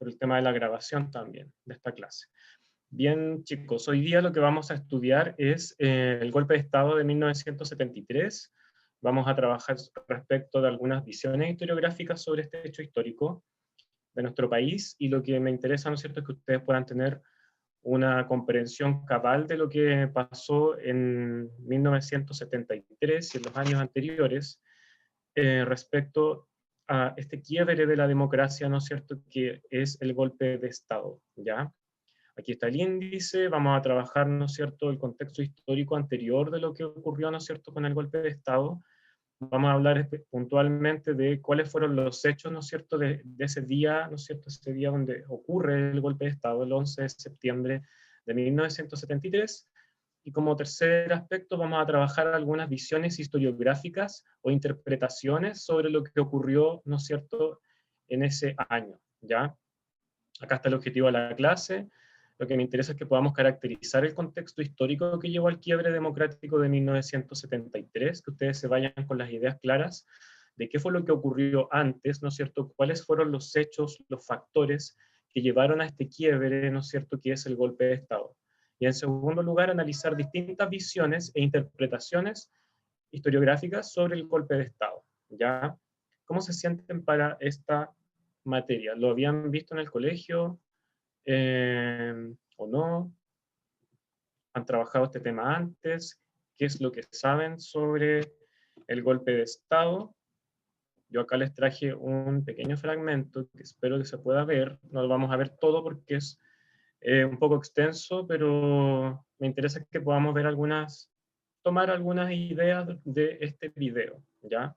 por el tema de la grabación también de esta clase. Bien, chicos, hoy día lo que vamos a estudiar es el golpe de Estado de 1973. Vamos a trabajar respecto de algunas visiones historiográficas sobre este hecho histórico de nuestro país, y lo que me interesa, ¿no es cierto?, es que ustedes puedan tener una comprensión cabal de lo que pasó en 1973 y en los años anteriores respecto a este quiebre de la democracia, ¿no es cierto?, que es el golpe de Estado, ¿ya? Aquí está el índice, vamos a trabajar, ¿no es cierto?, el contexto histórico anterior de lo que ocurrió, ¿no es cierto?, con el golpe de Estado. Vamos a hablar puntualmente de cuáles fueron los hechos, ¿no es cierto?, de ese día, ¿no es cierto?, ese día donde ocurre el golpe de Estado, el 11 de septiembre de 1973. Y como tercer aspecto vamos a trabajar algunas visiones historiográficas o interpretaciones sobre lo que ocurrió, ¿no es cierto?, en ese año, ¿ya? Acá está el objetivo de la clase. Lo que me interesa es que podamos caracterizar el contexto histórico que llevó al quiebre democrático de 1973, que ustedes se vayan con las ideas claras de qué fue lo que ocurrió antes, ¿no es cierto?, cuáles fueron los hechos, los factores que llevaron a este quiebre, ¿no es cierto?, que es el golpe de Estado. Y en segundo lugar, analizar distintas visiones e interpretaciones historiográficas sobre el golpe de Estado, ¿ya? ¿Cómo se sienten para esta materia? ¿Lo habían visto en el colegio o no? ¿Han trabajado este tema antes? ¿Qué es lo que saben sobre el golpe de Estado? Yo acá les traje un pequeño fragmento que espero que se pueda ver. No lo vamos a ver todo porque es un poco extenso, pero me interesa que podamos ver tomar algunas ideas de este video, ¿ya?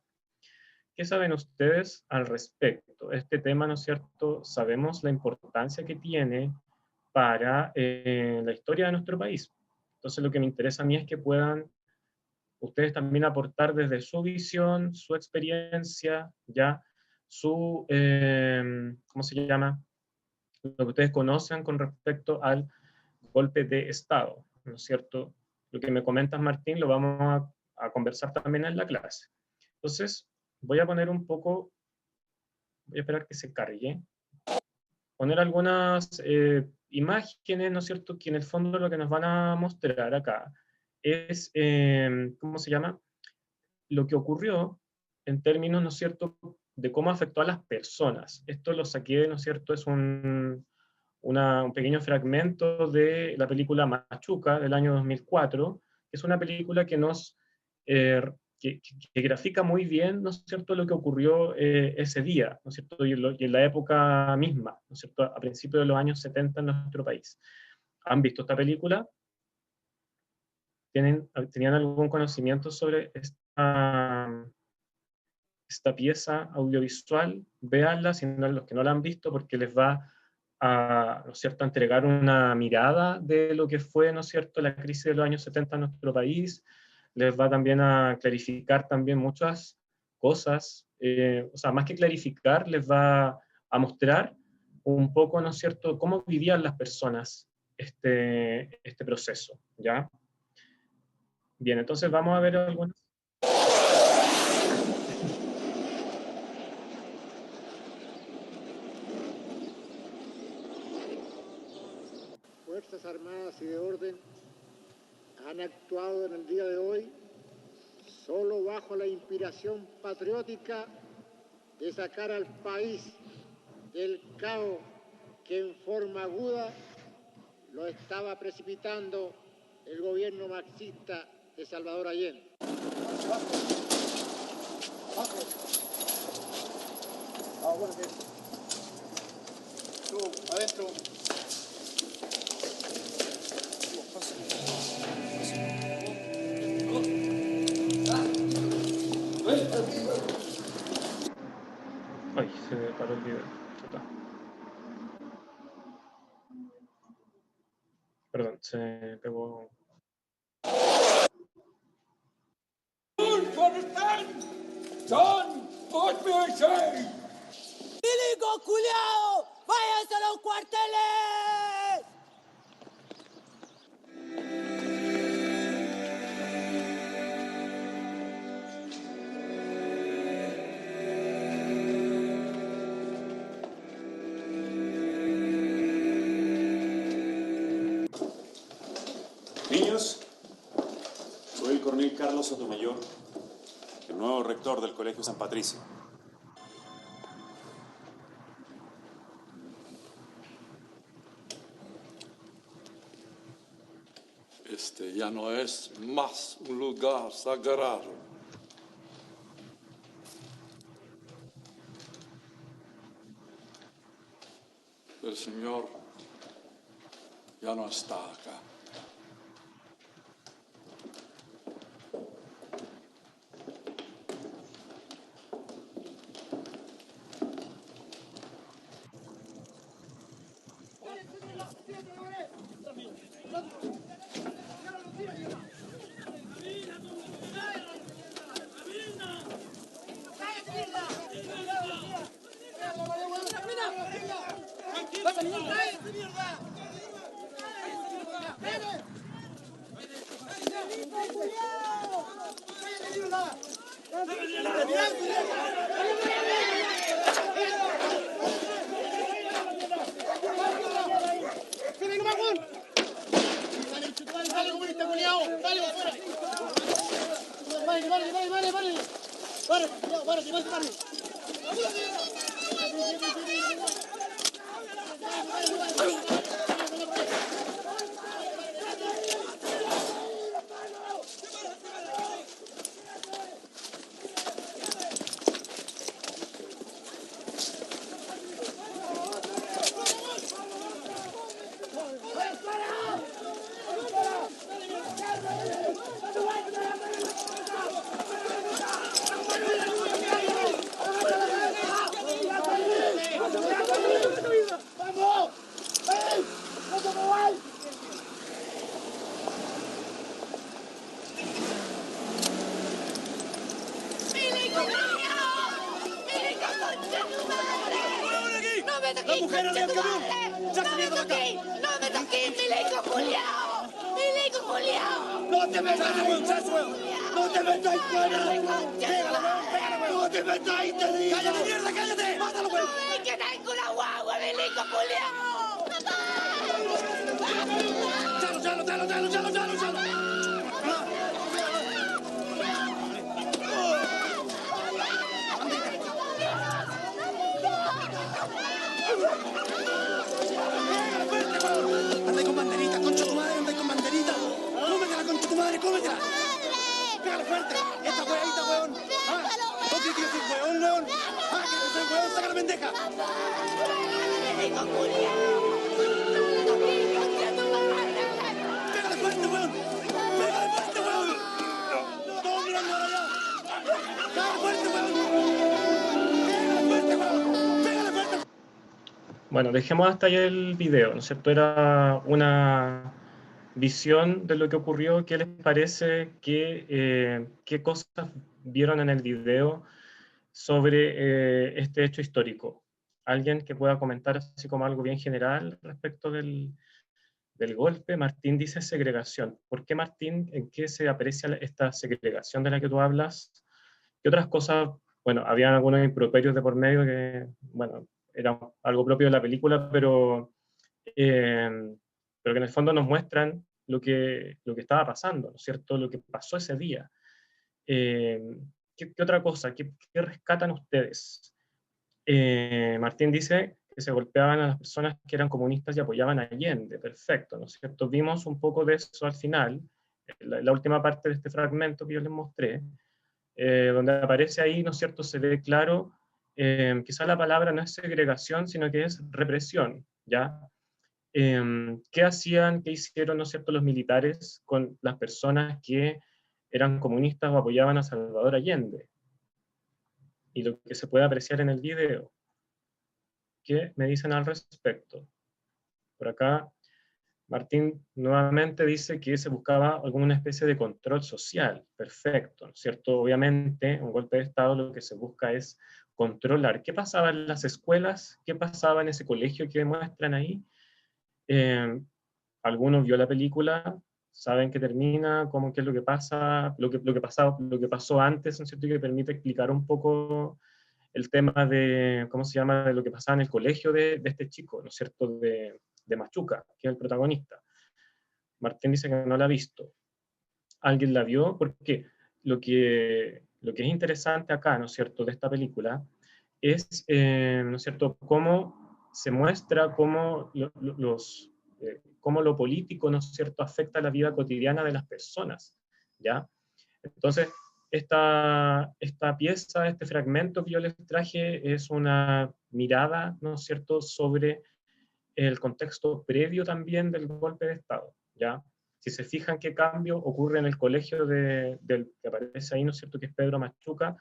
¿Qué saben ustedes al respecto? Este tema, ¿no es cierto? Sabemos la importancia que tiene para la historia de nuestro país. Entonces lo que me interesa a mí es que puedan ustedes también aportar desde su visión, su experiencia, ya ¿cómo se llama? Lo que ustedes conocen con respecto al golpe de Estado, ¿no es cierto? Lo que me comentas, Martín, lo vamos a conversar también en la clase. Entonces, voy a poner un poco, voy a esperar que se cargue, poner algunas imágenes, ¿no es cierto?, que en el fondo lo que nos van a mostrar acá es, ¿cómo se llama?, lo que ocurrió en términos, ¿no es cierto?, de cómo afectó a las personas. Esto lo saqué, ¿no es cierto?, es un pequeño fragmento de la película Machuca del año 2004, que es una película que eh, que grafica muy bien, ¿no es cierto?, lo que ocurrió ese día, ¿no es cierto?, y en la época misma, ¿no es cierto?, a principios de los años 70 en nuestro país. ¿Han visto esta película? ¿Tenían algún conocimiento sobre esta pieza audiovisual? Véanla, si no, los que no la han visto, porque les va a, ¿no es cierto?, a entregar una mirada de lo que fue, ¿no es cierto?, la crisis de los años 70 en nuestro país. Les va también a clarificar también muchas cosas, o sea, más que clarificar, les va a mostrar un poco, ¿no es cierto?, cómo vivían las personas este proceso, ¿ya? Bien, entonces vamos a ver algunas. Fuerzas Armadas y de Orden han actuado en el día de hoy solo bajo la inspiración patriótica de sacar al país del caos que en forma aguda lo estaba precipitando el gobierno marxista de Salvador Allende. Tú, adentro. Ay, se me paró el video. Chuta. Perdón, se me pegó. ¡Milico culiao! ¡Váyanse a los cuarteles! Niños, soy el coronel Carlos Sotomayor, el nuevo rector del Colegio San Patricio. Este ya no es más un lugar sagrado. El Señor ya no está acá. ¡La mujer arriba del camión! ¡Ya se viene de acá! ¡No me toques, milico culiao! ¡Milico culiao! ¡No te metas ahí, muchacho! ¡No te metas ahí, fuera! ¡No te metas ahí, te digo! ¡Cállate, mierda, cállate! ¡Mátalo, güey! ¡No ves que tengo una guagua, milico culiao! ¡Chalo! ¡Anda con banderita, concha tu madre, anda con banderita! ¡Cómetela, concha tu madre, cómetela! ¡Pégale fuerte! ¡Esta huevita, weón! ¿Ah? ¿No crees que yo soy weón, weón? ¿Ah? ¿Que yo soy weón? ¡Saca la pendeja! ¡Pégale fuerte, weón! ¡Pégale fuerte, weón! ¡Todos mirando para allá! ¡Pégale fuerte, weón! ¡Pégale fuerte, weón! ¡Pégale fuerte! Bueno, dejemos hasta ahí el video, ¿no es cierto? Era una visión de lo que ocurrió. ¿Qué les parece? ¿Qué cosas vieron en el video sobre este hecho histórico? ¿Alguien que pueda comentar así como algo bien general respecto del golpe? Martín dice segregación. ¿Por qué, Martín? ¿En qué se aprecia esta segregación de la que tú hablas? ¿Qué otras cosas? Bueno, habían algunos improperios de por medio que, bueno, era algo propio de la película, pero que en el fondo nos muestran lo que estaba pasando, ¿no es cierto? Lo que pasó ese día. Eh, ¿qué otra cosa? ¿Qué rescatan ustedes? Martín dice que se golpeaban a las personas que eran comunistas y apoyaban a Allende. Perfecto, ¿no es cierto? Vimos un poco de eso al final, la última parte de este fragmento que yo les mostré, donde aparece ahí, ¿no es cierto? Se ve claro, quizá la palabra no es segregación, sino que es represión, ¿ya? ¿Qué hacían, qué hicieron, ¿no es cierto?, los militares con las personas que eran comunistas o apoyaban a Salvador Allende? Y lo que se puede apreciar en el video. ¿Qué me dicen al respecto? Por acá, Martín nuevamente dice que se buscaba alguna especie de control social. Perfecto, ¿no es cierto? Obviamente, un golpe de Estado lo que se busca es controlar. ¿Qué pasaba en las escuelas? ¿Qué pasaba en ese colegio que muestran ahí? Algunos vio la película, saben que termina, cómo qué es lo que pasa, lo que pasó antes, ¿no es cierto? Y que permite explicar un poco el tema de, ¿cómo se llama?, de lo que pasaba en el colegio de este chico, ¿no es cierto?, de Machuca, que es el protagonista. Martín dice que no la ha visto. ¿Alguien la vio? Porque lo que es interesante acá, ¿no es cierto?, de esta película, es, ¿no es cierto?, cómo se muestra cómo cómo lo político, ¿no es cierto?, afecta la vida cotidiana de las personas, ¿ya? Entonces, esta pieza, este fragmento que yo les traje es una mirada, ¿no es cierto?, sobre el contexto previo también del golpe de Estado, ¿ya? Si se fijan qué cambio ocurre en el colegio del que aparece ahí, ¿no es cierto?, que es Pedro Machuca,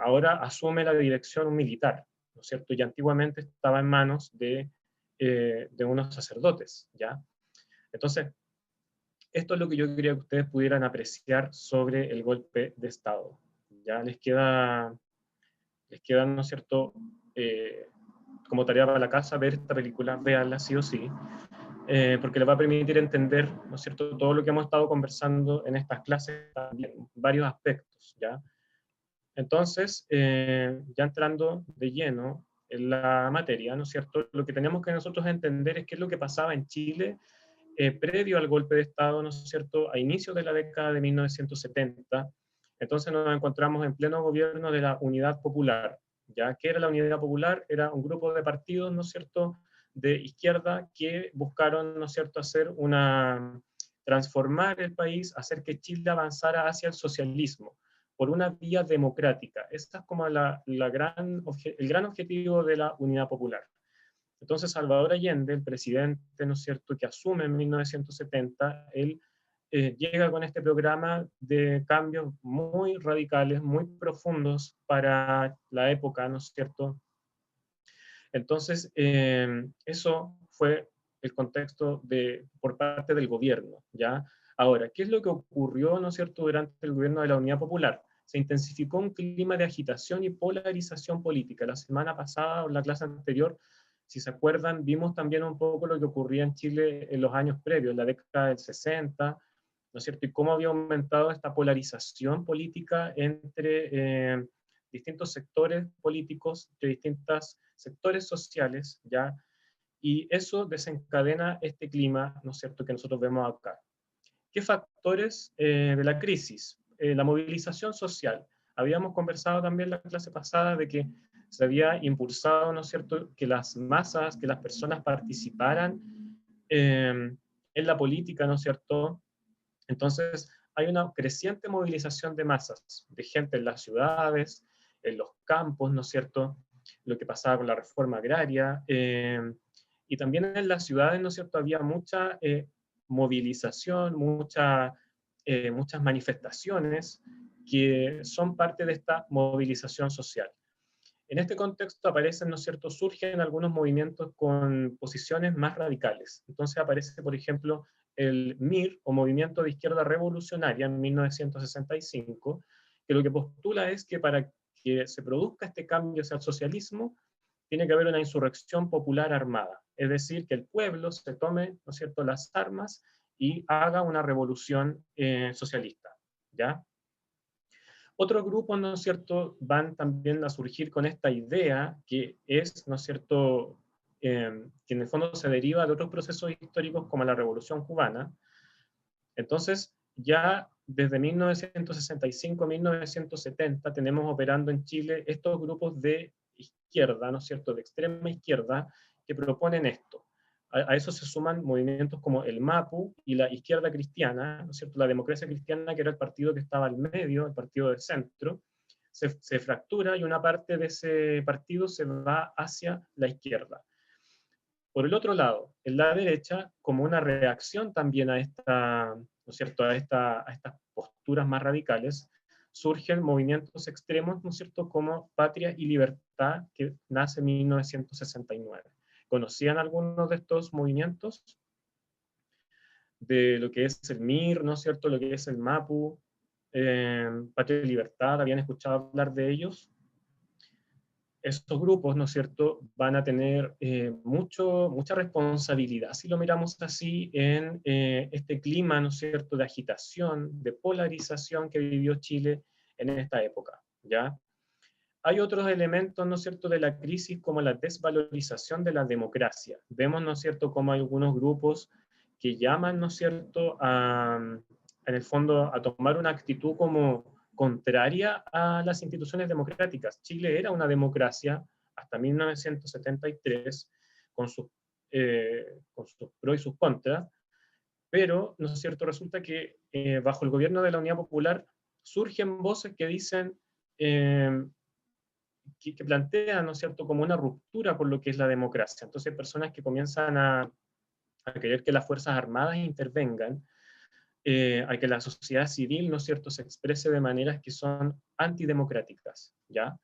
ahora asume la dirección un militar, ¿no es cierto?, y antiguamente estaba en manos de unos sacerdotes, ¿ya? Entonces, esto es lo que yo quería que ustedes pudieran apreciar sobre el golpe de Estado. Ya les queda, ¿no es cierto?, como tarea para la casa, ver esta película, véanla sí o sí, porque les va a permitir entender, ¿no es cierto?, todo lo que hemos estado conversando en estas clases, también, varios aspectos, ¿ya? Entonces, ya entrando de lleno en la materia, ¿no es cierto?, lo que tenemos que nosotros entender es qué es lo que pasaba en Chile previo al golpe de Estado, ¿no es cierto?, a inicios de la década de 1970. Entonces nos encontramos en pleno gobierno de la Unidad Popular. ¿Ya? ¿Qué era la Unidad Popular? Era un grupo de partidos, ¿no es cierto?, de izquierda que buscaron, ¿no es cierto?, transformar el país, hacer que Chile avanzara hacia el socialismo por una vía democrática. Ese es como el gran objetivo de la Unidad Popular. Entonces Salvador Allende, el presidente, ¿no es cierto?, que asume en 1970, él llega con este programa de cambios muy radicales, muy profundos para la época, ¿no es cierto? Entonces, eso fue el contexto por parte del gobierno, ¿ya? Ahora, ¿qué es lo que ocurrió, ¿no es cierto?, durante el gobierno de la Unidad Popular? Se intensificó un clima de agitación y polarización política. La semana pasada, o en la clase anterior, si se acuerdan, vimos también un poco lo que ocurría en Chile en los años previos, en la década del 60, ¿no es cierto? Y cómo había aumentado esta polarización política entre distintos sectores políticos, de distintos sectores sociales, ¿ya? Y eso desencadena este clima, ¿no es cierto?, que nosotros vemos acá. ¿Qué factores de la crisis? La movilización social. Habíamos conversado también en la clase pasada de que se había impulsado, ¿no es cierto?, que las masas, que las personas participaran en la política, ¿no es cierto? Entonces, hay una creciente movilización de masas, de gente en las ciudades, en los campos, ¿no es cierto?, lo que pasaba con la reforma agraria, y también en las ciudades, ¿no es cierto?, había mucha movilización, muchas manifestaciones que son parte de esta movilización social. En este contexto aparecen, ¿no es cierto?, surgen algunos movimientos con posiciones más radicales. Entonces aparece, por ejemplo, el MIR, o Movimiento de Izquierda Revolucionaria, en 1965, que lo que postula es que para que se produzca este cambio hacia el socialismo, tiene que haber una insurrección popular armada. Es decir, que el pueblo se tome, ¿no es cierto?, las armas y haga una revolución socialista, ¿ya? Otros grupos, ¿no es cierto?, van también a surgir con esta idea que es, ¿no es cierto?, que en el fondo se deriva de otros procesos históricos como la Revolución Cubana. Entonces, ya desde 1965 a 1970 tenemos operando en Chile estos grupos de izquierda, ¿no es cierto?, de extrema izquierda, que proponen esto. A eso se suman movimientos como el MAPU y la izquierda cristiana, ¿no es cierto?, la democracia cristiana, que era el partido que estaba al medio, el partido del centro, se fractura y una parte de ese partido se va hacia la izquierda. Por el otro lado, en la derecha, como una reacción también a ¿no es cierto?, a estas posturas más radicales, surgen movimientos extremos, ¿no es cierto?, como Patria y Libertad, que nace en 1969. ¿Conocían algunos de estos movimientos? De lo que es el MIR, ¿no es cierto?, lo que es el MAPU, Patria y Libertad, ¿habían escuchado hablar de ellos? Estos grupos, ¿no es cierto?, van a tener mucha responsabilidad, si lo miramos así, en este clima, ¿no es cierto?, de agitación, de polarización que vivió Chile en esta época, ¿ya? Hay otros elementos, ¿no es cierto?, de la crisis, como la desvalorización de la democracia. Vemos, ¿no es cierto?, como hay algunos grupos que llaman, ¿no es cierto?, en el fondo a tomar una actitud como contraria a las instituciones democráticas. Chile era una democracia hasta 1973, con sus pros y sus contras, pero, ¿no es cierto?, resulta que bajo el gobierno de la Unidad Popular surgen voces que dicen, que plantean, ¿no es cierto?, como una ruptura con lo que es la democracia. Entonces hay personas que comienzan a querer que las Fuerzas Armadas intervengan, a que la sociedad civil, ¿no es cierto?, se exprese de maneras que son antidemocráticas, ¿ya?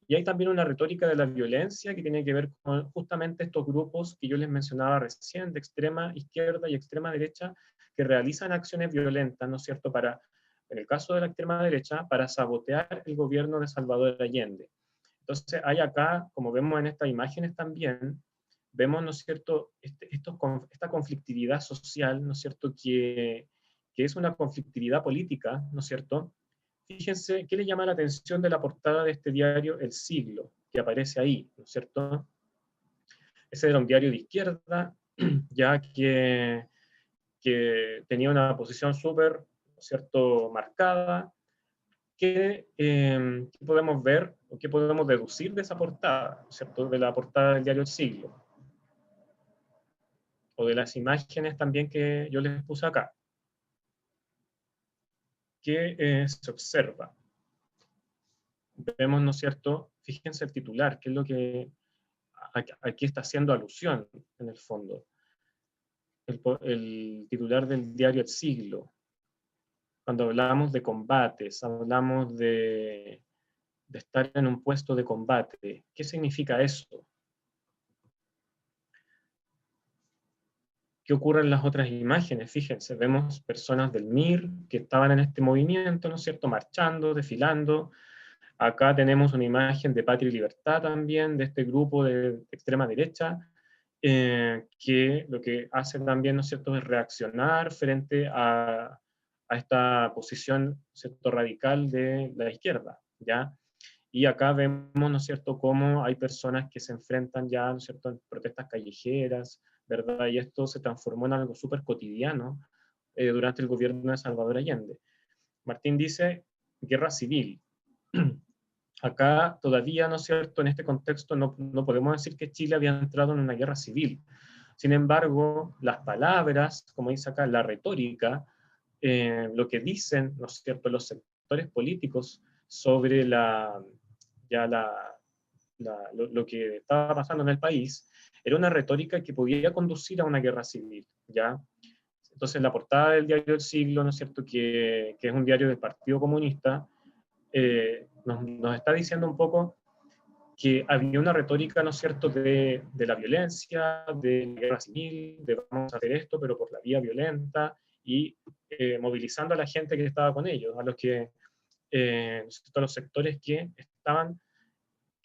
Y hay también una retórica de la violencia que tiene que ver con justamente estos grupos que yo les mencionaba recién, de extrema izquierda y extrema derecha, que realizan acciones violentas, ¿no es cierto?, en el caso de la extrema derecha, para sabotear el gobierno de Salvador Allende. Entonces hay acá, como vemos en estas imágenes también, vemos, ¿no es cierto?, esta conflictividad social, ¿no es cierto?, que es una conflictividad política, ¿no es cierto? Fíjense, ¿qué le llama la atención de la portada de este diario El Siglo, que aparece ahí, ¿no es cierto? Ese era un diario de izquierda, ya que tenía una posición súper, ¿no es cierto?, marcada. ¿Qué podemos ver o qué podemos deducir de esa portada, ¿no es cierto?, de la portada del diario El Siglo? O de las imágenes también que yo les puse acá. ¿Qué se observa? Vemos, ¿no es cierto? Fíjense el titular, qué es lo que aquí está haciendo alusión, en el fondo. El titular del diario El Siglo. Cuando hablamos de combates, hablamos de estar en un puesto de combate. ¿Qué significa eso? ¿Qué ocurre en las otras imágenes? Fíjense, vemos personas del MIR que estaban en este movimiento, ¿no es cierto?, marchando, desfilando. Acá tenemos una imagen de Patria y Libertad también, de este grupo de extrema derecha, que lo que hace también, ¿no es cierto?, es reaccionar frente a esta posición, ¿cierto?, radical de la izquierda, ¿ya? Y acá vemos, ¿no es cierto?, cómo hay personas que se enfrentan ya, ¿no es cierto?, en protestas callejeras, ¿verdad? Y esto se transformó en algo súper cotidiano durante el gobierno de Salvador Allende. Martín dice, guerra civil. Acá todavía, ¿no es cierto?, en este contexto no podemos decir que Chile había entrado en una guerra civil. Sin embargo, las palabras, como dice acá, la retórica, lo que dicen, ¿no es cierto?, los sectores políticos sobre lo que estaba pasando en el país, era una retórica que podía conducir a una guerra civil, ¿ya? Entonces, la portada del diario El Siglo, ¿no es cierto?, que es un diario del Partido Comunista, nos está diciendo un poco que había una retórica, ¿no es cierto?, de la violencia, de la guerra civil, de vamos a hacer esto, pero por la vía violenta, y movilizando a la gente que estaba con ellos, a los sectores que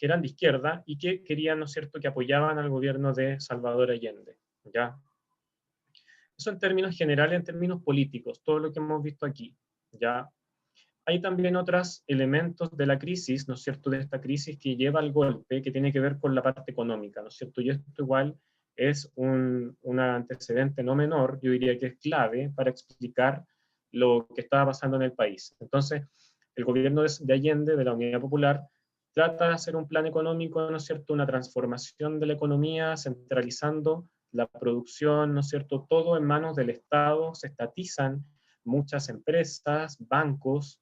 eran de izquierda y que querían, ¿no es cierto?, que apoyaban al gobierno de Salvador Allende, ¿ya? Eso en términos generales, en términos políticos, todo lo que hemos visto aquí, ¿ya? Hay también otros elementos de la crisis, ¿no es cierto?, de esta crisis que lleva al golpe, que tiene que ver con la parte económica, ¿no es cierto? Y esto igual es un antecedente no menor, yo diría que es clave para explicar lo que estaba pasando en el país. Entonces, el gobierno de Allende, de la Unidad Popular, trata de hacer un plan económico, ¿no es cierto?, una transformación de la economía, centralizando la producción, ¿no es cierto?, todo en manos del Estado, se estatizan muchas empresas, bancos,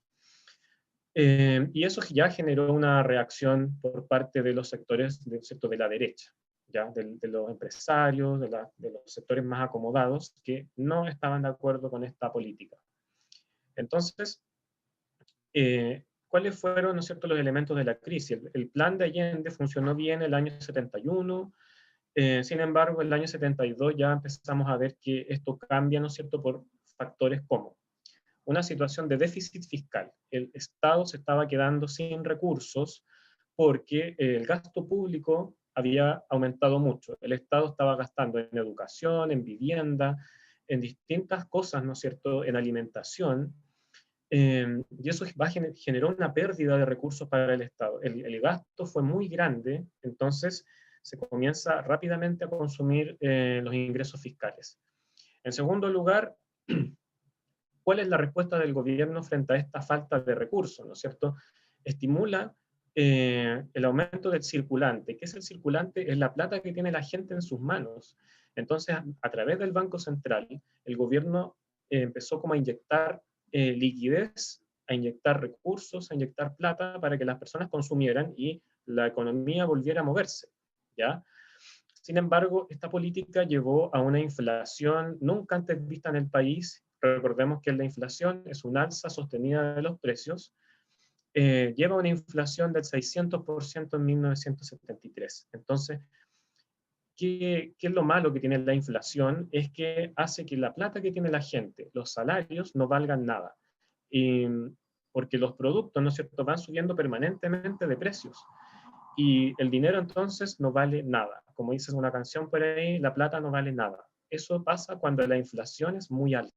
y eso ya generó una reacción por parte de los sectores de la derecha, ¿ya? De los empresarios, de los sectores más acomodados, que no estaban de acuerdo con esta política. Entonces, ¿cuáles fueron, ¿no es cierto?, los elementos de la crisis? El plan de Allende funcionó bien el año 71, sin embargo, en el año 72 ya empezamos a ver que esto cambia, ¿no es cierto?, por factores como una situación de déficit fiscal. El Estado se estaba quedando sin recursos porque el gasto público había aumentado mucho. El Estado estaba gastando en educación, en vivienda, en distintas cosas, ¿no es cierto?, en alimentación, y eso generó una pérdida de recursos para el Estado. El gasto fue muy grande, entonces se comienza rápidamente a consumir los ingresos fiscales. En segundo lugar, ¿cuál es la respuesta del gobierno frente a esta falta de recursos? ¿No es cierto? Estimula el aumento del circulante. ¿Qué es el circulante? Es la plata que tiene la gente en sus manos. Entonces, a través del Banco Central, el gobierno empezó como a inyectar liquidez, a inyectar recursos, a inyectar plata para que las personas consumieran y la economía volviera a moverse, ¿ya? Sin embargo, esta política llevó a una inflación nunca antes vista en el país. Recordemos que la inflación es un alza sostenida de los precios. Lleva a una inflación del 600% en 1973. Entonces, ¿qué es lo malo que tiene la inflación? Es que hace que la plata que tiene la gente, los salarios, no valgan nada. Porque los productos, ¿no es cierto?, van subiendo permanentemente de precios. Y el dinero entonces no vale nada. Como dices una canción por ahí, la plata no vale nada. Eso pasa cuando la inflación es muy alta.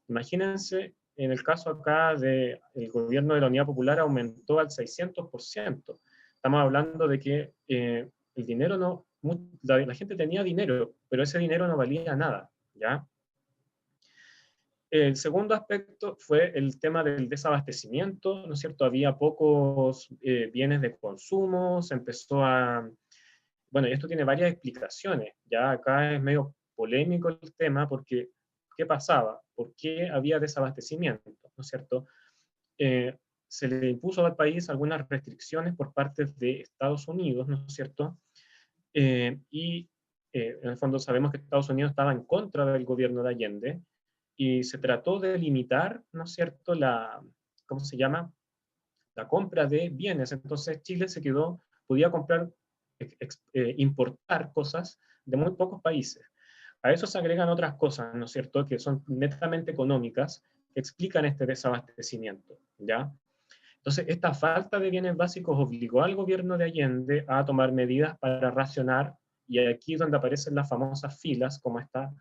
Imagínense, en el caso acá del gobierno de la Unidad Popular aumentó al 600%. Estamos hablando de que el dinero no, la gente tenía dinero, pero ese dinero no valía nada, ¿ya? El segundo aspecto fue el tema del desabastecimiento, ¿no es cierto? Había pocos bienes de consumo, se empezó a... Bueno, y esto tiene varias explicaciones, ya acá es medio polémico el tema, porque ¿qué pasaba? ¿Por qué había desabastecimiento? ¿No es cierto? Se le impuso al país algunas restricciones por parte de Estados Unidos, ¿no es cierto? En el fondo sabemos que Estados Unidos estaba en contra del gobierno de Allende, y se trató de limitar, ¿no es cierto?, ¿cómo se llama?, la compra de bienes. Entonces Chile se quedó, podía comprar, importar cosas de muy pocos países. A eso se agregan otras cosas, ¿no es cierto?, que son netamente económicas, que explican este desabastecimiento, ¿ya? Entonces, esta falta de bienes básicos obligó al gobierno de Allende a tomar medidas para racionar, y aquí es donde aparecen las famosas filas, como está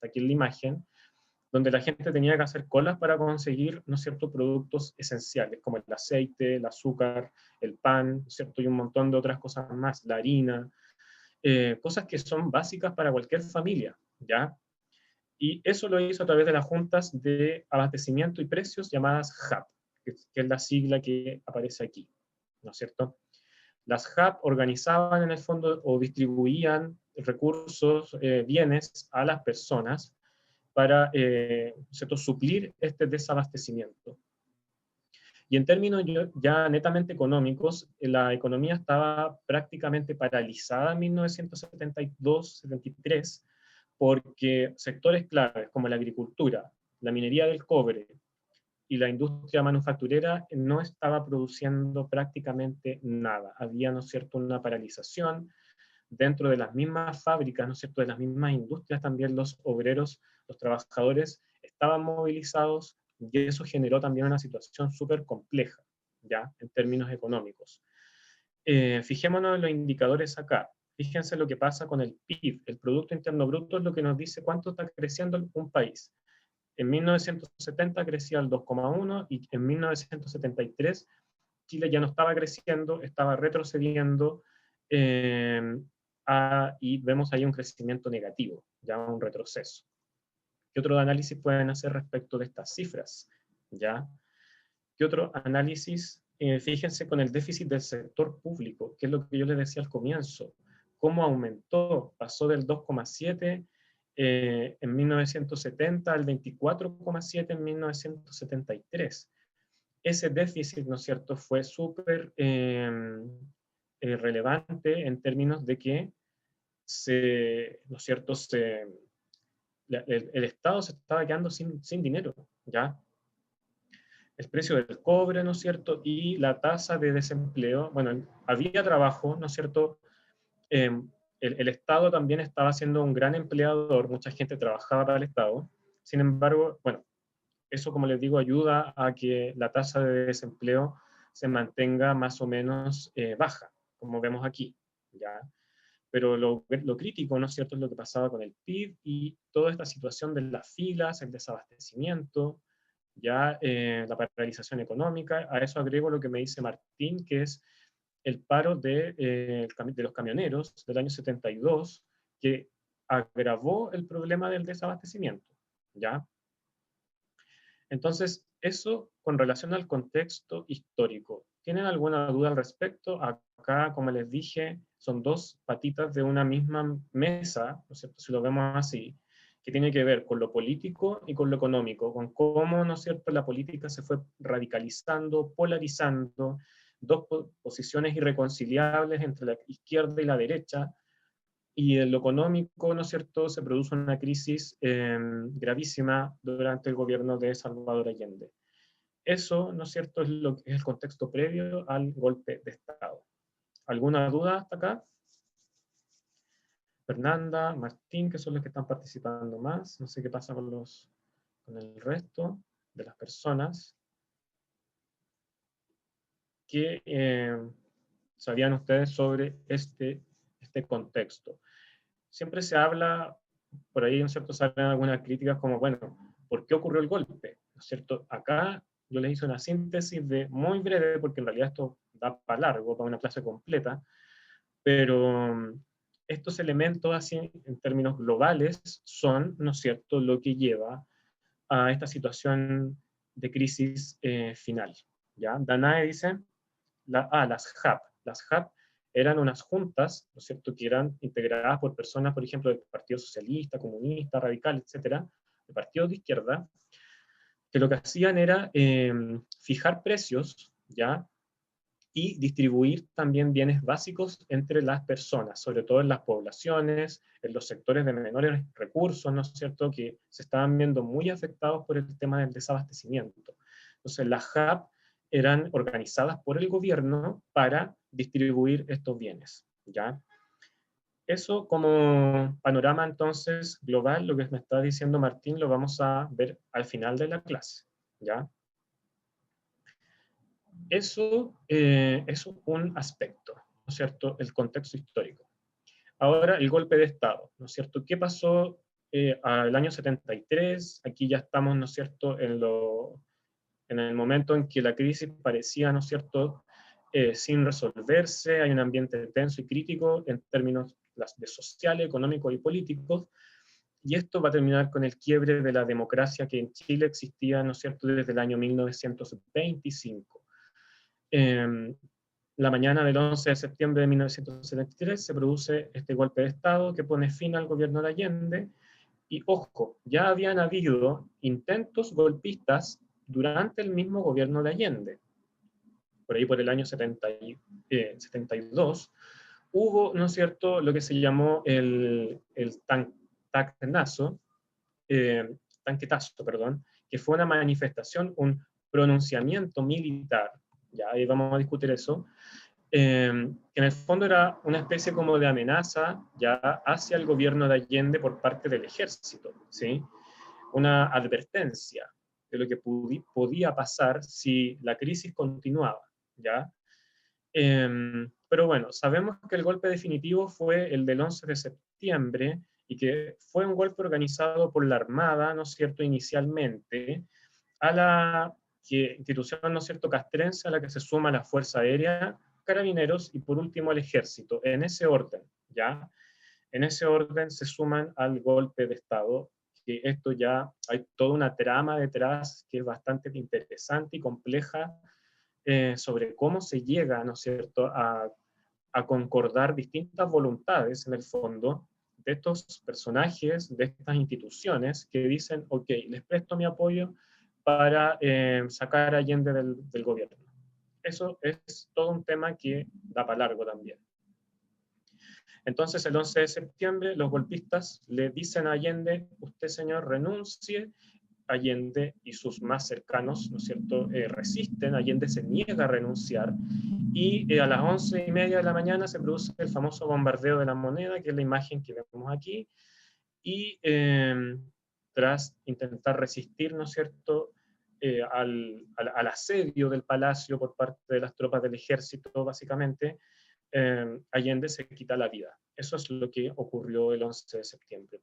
aquí en la imagen, donde la gente tenía que hacer colas para conseguir, ¿no es cierto?, productos esenciales, como el aceite, el azúcar, el pan, ¿no es cierto?, y un montón de otras cosas más, la harina, cosas que son básicas para cualquier familia, ¿ya? Y eso lo hizo a través de las juntas de abastecimiento y precios llamadas JAP, que es la sigla que aparece aquí, ¿no es cierto? Las JAP organizaban en el fondo o distribuían recursos, bienes a las personas para ¿cierto?, suplir este desabastecimiento. Y en términos ya netamente económicos, la economía estaba prácticamente paralizada en 1972-73, porque sectores claves como la agricultura, la minería del cobre y la industria manufacturera no estaba produciendo prácticamente nada. Había, ¿no es cierto?, una paralización. Dentro de las mismas fábricas, ¿no es cierto?, de las mismas industrias, también los obreros, los trabajadores estaban movilizados, y eso generó también una situación súper compleja, ¿ya?, en términos económicos. Fijémonos en los indicadores acá. Fíjense lo que pasa con el PIB, el Producto Interno Bruto, es lo que nos dice cuánto está creciendo un país. En 1970 crecía al 2,1 y en 1973 Chile ya no estaba creciendo, estaba retrocediendo, y vemos ahí un crecimiento negativo, ya un retroceso. ¿Qué otro análisis pueden hacer respecto de estas cifras? ¿Ya? ¿Qué otro análisis? Fíjense con el déficit del sector público, que es lo que yo les decía al comienzo. ¿Cómo aumentó? Pasó del 2,7 en 1970 al 24,7 en 1973. Ese déficit, ¿no es cierto?, fue súper relevante en términos de que ¿no es cierto?, el Estado se estaba quedando sin dinero, ¿ya? El precio del cobre, ¿no es cierto?, y la tasa de desempleo, bueno, había trabajo, ¿no es cierto?, el Estado también estaba siendo un gran empleador, mucha gente trabajaba para el Estado, sin embargo, bueno, eso, como les digo, ayuda a que la tasa de desempleo se mantenga más o menos baja, como vemos aquí, ¿ya? Pero lo crítico, ¿no es cierto?, es lo que pasaba con el PIB y toda esta situación de las filas, el desabastecimiento, ya la paralización económica. A eso agrego lo que me dice Martín, que es el paro de los camioneros del año 72, que agravó el problema del desabastecimiento, ¿ya? Entonces, eso con relación al contexto histórico. ¿Tienen alguna duda al respecto? Acá, como les dije, son dos patitas de una misma mesa, ¿no es cierto?, si lo vemos así, que tiene que ver con lo político y con lo económico, con cómo, ¿no es cierto?, la política se fue radicalizando, polarizando, dos posiciones irreconciliables entre la izquierda y la derecha, y en lo económico, ¿no es cierto?, se produce una crisis gravísima durante el gobierno de Salvador Allende. Eso, ¿no es cierto?, es lo que es el contexto previo al golpe de Estado. ¿Alguna duda hasta acá? Fernanda, Martín, que son los que están participando más. No sé qué pasa con el resto de las personas. ¿Qué sabían ustedes sobre este contexto? Siempre se habla, por ahí, ¿no es cierto?, salen algunas críticas como, bueno, ¿por qué ocurrió el golpe? ¿No es cierto? Acá yo les hice una síntesis muy breve, porque en realidad esto da para largo, para una clase completa, pero estos elementos, así en términos globales, son, ¿no es cierto?, lo que lleva a esta situación de crisis final, ¿ya? Danae dice, las JAP. Las JAP eran unas juntas, ¿no es cierto?, que eran integradas por personas, por ejemplo, del Partido Socialista, Comunista, Radical, etcétera, de partidos de izquierda, que lo que hacían era fijar precios, ¿ya?, y distribuir también bienes básicos entre las personas, sobre todo en las poblaciones, en los sectores de menores recursos, ¿no es cierto?, que se estaban viendo muy afectados por el tema del desabastecimiento. Entonces, las JAP eran organizadas por el gobierno para distribuir estos bienes, ¿ya? Eso como panorama, entonces, global, lo que me está diciendo Martín, lo vamos a ver al final de la clase, ¿ya? Eso es un aspecto, ¿no es cierto?, el contexto histórico. Ahora, el golpe de Estado, ¿no es cierto? ¿Qué pasó al año 73? Aquí ya estamos, ¿no es cierto?, en el momento en que la crisis parecía, ¿no es cierto?, sin resolverse, hay un ambiente tenso y crítico en términos de sociales, económicos y políticos, y esto va a terminar con el quiebre de la democracia que en Chile existía, ¿no es cierto?, desde el año 1925. La mañana del 11 de septiembre de 1973 se produce este golpe de Estado que pone fin al gobierno de Allende, y ojo, ya habían habido intentos golpistas durante el mismo gobierno de Allende. Por ahí por el año 72, hubo, ¿no es cierto?, lo que se llamó el tanquetazo, perdón, que fue una manifestación, un pronunciamiento militar, ya ahí vamos a discutir eso, que en el fondo era una especie como de amenaza ya hacia el gobierno de Allende por parte del ejército, ¿sí? Una advertencia de lo que podía pasar si la crisis continuaba, ¿ya? Pero bueno, sabemos que el golpe definitivo fue el del 11 de septiembre y que fue un golpe organizado por la Armada, ¿no es cierto?, inicialmente, a la institución, ¿no es cierto?, castrense, a la que se suma la Fuerza Aérea, Carabineros y por último el Ejército, en ese orden, ¿ya? En ese orden se suman al golpe de Estado, que esto ya hay toda una trama detrás que es bastante interesante y compleja sobre cómo se llega, ¿no es cierto?, a concordar distintas voluntades, en el fondo, de estos personajes, de estas instituciones que dicen, ok, les presto mi apoyo para sacar a Allende del gobierno. Eso es todo un tema que da para largo también. Entonces, el 11 de septiembre, los golpistas le dicen a Allende, usted, señor, renuncie. Allende y sus más cercanos, ¿no es cierto?, resisten. Allende se niega a renunciar, y a las 11:30 de la mañana se produce el famoso bombardeo de la Moneda, que es la imagen que vemos aquí, y tras intentar resistir, ¿no es cierto?, al asedio del palacio por parte de las tropas del ejército, básicamente, Allende se quita la vida. Eso es lo que ocurrió el 11 de septiembre.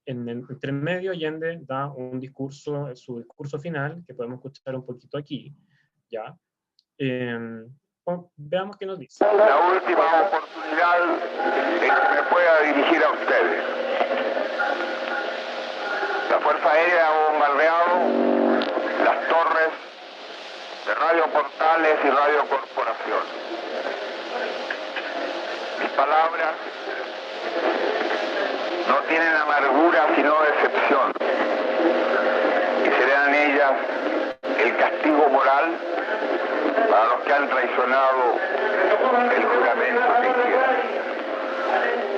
Entre medio, Allende da un discurso, su discurso final, que podemos escuchar un poquito aquí, ¿ya? Veamos qué nos dice. La última oportunidad en que me pueda dirigir a ustedes. Aérea ha bombardeado las torres de Radio Portales y Radio Corporación. Mis palabras no tienen amargura sino decepción, y serán ellas el castigo moral para los que han traicionado el juramento que hicieron.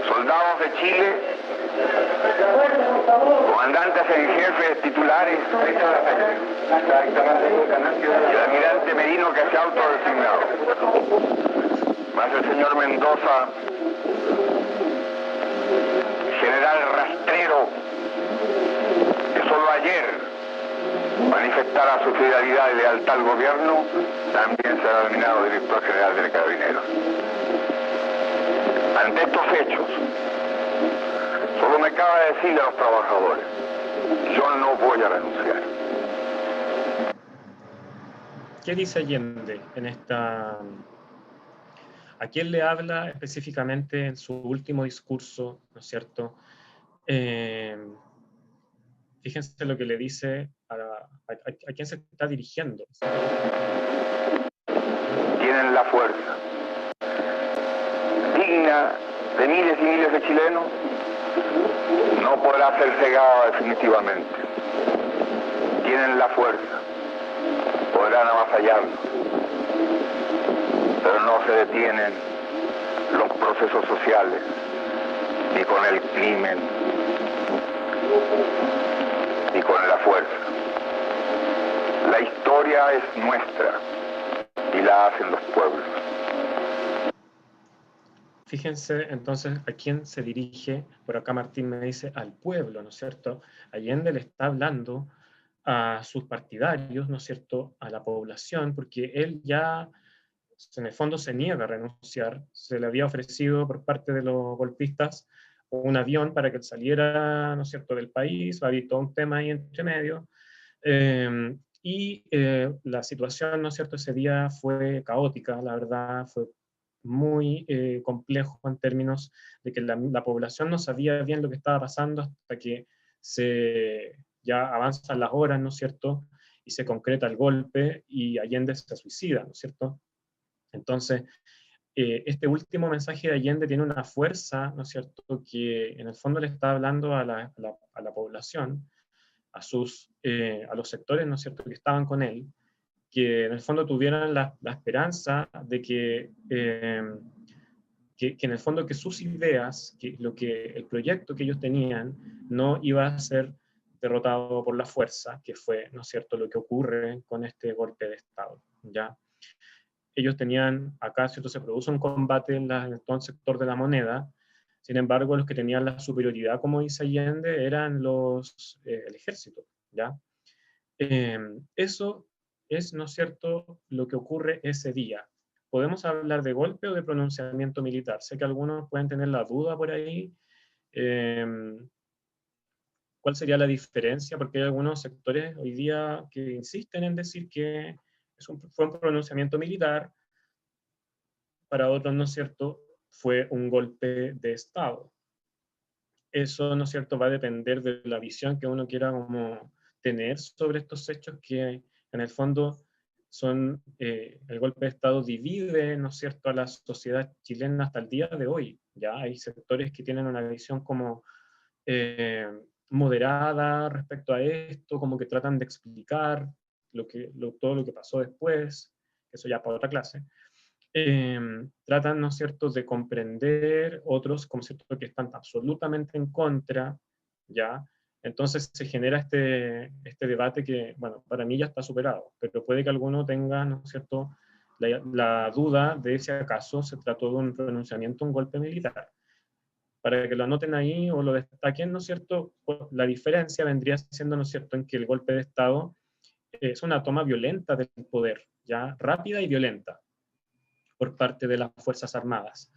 Soldados de Chile, comandantes en jefe titulares, y el almirante Merino que se ha autodesignado, más el señor Mendoza, general rastrero, que solo ayer manifestara su fidelidad y lealtad al gobierno, también será nominado director general del Carabineros. Ante estos hechos, solo me cabe decirle a los trabajadores, yo no voy a renunciar. ¿Qué dice Allende en esta? ¿A quién le habla específicamente en su último discurso, ¿no es cierto? Fíjense lo que le dice a quién se está dirigiendo. Tienen la fuerza digna de miles y miles de chilenos, no podrá ser cegada definitivamente. Tienen la fuerza, podrán avasallarnos, pero no se detienen los procesos sociales, ni con el crimen, ni con la fuerza. La historia es nuestra y la hacen los pueblos. Fíjense entonces a quién se dirige, por acá Martín me dice, al pueblo, ¿no es cierto? Allende le está hablando a sus partidarios, ¿no es cierto?, a la población, porque él ya, en el fondo, se niega a renunciar. Se le había ofrecido por parte de los golpistas un avión para que él saliera, ¿no es cierto?, del país, había todo un tema ahí entre medio, la situación, ¿no es cierto?, ese día fue caótica, la verdad, fue muy complejo en términos de que la población no sabía bien lo que estaba pasando hasta que ya avanzan las horas, ¿no es cierto?, y se concreta el golpe y Allende se suicida, ¿no es cierto? Entonces, este último mensaje de Allende tiene una fuerza, ¿no es cierto?, que en el fondo le está hablando a la población, a los sectores, ¿no es cierto?, que estaban con él, que en el fondo tuvieran la esperanza de que en el fondo que sus ideas, el proyecto que ellos tenían, no iba a ser derrotado por la fuerza, que fue, ¿no es cierto?, lo que ocurre con este golpe de Estado, ¿ya? Ellos tenían, acá, ¿cierto?, se produce un combate en todo el sector de la moneda, sin embargo, los que tenían la superioridad, como dice Allende, eran el ejército, ¿ya? Eso es, ¿no es cierto?, lo que ocurre ese día. ¿Podemos hablar de golpe o de pronunciamiento militar? Sé que algunos pueden tener la duda por ahí. ¿Cuál sería la diferencia? Porque hay algunos sectores hoy día que insisten en decir que fue un pronunciamiento militar, para otros, ¿no es cierto?, fue un golpe de Estado. Eso, ¿no es cierto?, va a depender de la visión que uno quiera como tener sobre estos hechos que, en el fondo, el golpe de Estado divide, ¿no es cierto?, a la sociedad chilena hasta el día de hoy. Ya hay sectores que tienen una visión como moderada respecto a esto, como que tratan de explicar todo lo que pasó después, eso ya para otra clase. Tratan, ¿no es cierto?, de comprender, otros, como cierto, que están absolutamente en contra, ¿ya? Entonces se genera este debate que, bueno, para mí ya está superado, pero puede que alguno tenga, ¿no es cierto?, la duda de si acaso se trató de un pronunciamiento, un golpe militar. Para que lo anoten ahí o lo destaquen, ¿no es cierto?, la diferencia vendría siendo, ¿no es cierto?, en que el golpe de Estado es una toma violenta del poder, ¿ya? Rápida y violenta, por parte de las Fuerzas Armadas.